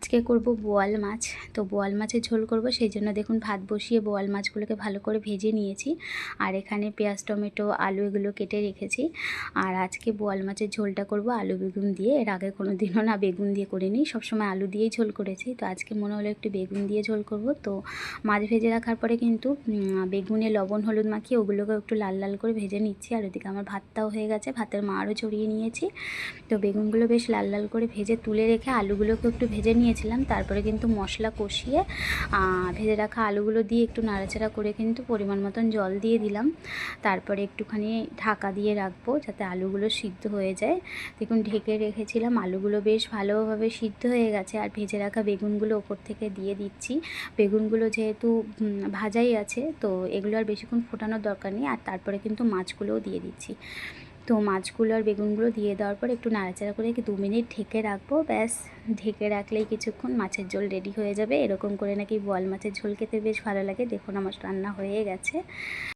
আজকে করব বোয়াল মাছ। তো বোয়াল মাছের ঝোল করব, সেই জন্য দেখুন ভাত বসিয়ে বোয়াল মাছগুলোকে ভালো করে ভেজে নিয়েছি। আর এখানে পেঁয়াজ টমেটো আলু এগুলো কেটে রেখেছি। আর আজকে বোয়াল মাছের ঝোলটা করব আলু বেগুন দিয়ে। এর আগে কোনো দিনও না বেগুন দিয়ে করিনি, সবসময় আলু দিয়েই ঝোল করেছি। তো আজকে মনে হলো একটু বেগুন দিয়ে ঝোল করব। তো মাছ ভেজে রাখার পরে কিন্তু বেগুনে লবণ হলুদ মাখিয়ে ওগুলোকে একটু লাল লাল করে ভেজে নিচ্ছি। আর ওদিকে আমার ভাতটাও হয়ে গেছে, ভাতের মাড়ও ছড়িয়ে নিয়েছি। তো বেগুনগুলো বেশ লাল লাল করে ভেজে তুলে রেখে আলুগুলোকে একটু ভেজে নিয়েছিলাম। তারপরে কিন্তু মশলা কষিয়ে ভেজে রাখা আলুগুলো দিয়ে একটু নাড়াচাড়া করে কিন্তু পরিমাণ মতন জল দিয়ে দিলাম। তারপরে একটুখানি ঢাকা দিয়ে রাখবো যাতে আলুগুলো সিদ্ধ হয়ে যায়। দেখুন ঢেকে রেখেছিলাম, আলুগুলো বেশ ভালোভাবে সিদ্ধ হয়ে গেছে। আর ভেজে রাখা বেগুনগুলো ওপর থেকে দিয়ে দিচ্ছি। বেগুনগুলো যেহেতু ভাজাই আছে, তো এগুলো আর বেশিক্ষণ ফোটানোর দরকার নেই। আর তারপরে কিন্তু মাছগুলোও দিয়ে দিচ্ছি। তো মাছগুলো আর বেগুনগুলো দিয়ে দেওয়ার পর একটু নাড়াচাড়া করে 2 মিনিট ঢেকে রাখবো। ব্যাস, ঢেকে রাখলেই কিছুক্ষণ মাছের ঝোল রেডি হয়ে যাবে। এরকম করে নাকি বোয়াল মাছের ঝোল খেতে বেশ ভালো লাগে। দেখুন আমার রান্না হয়ে গেছে।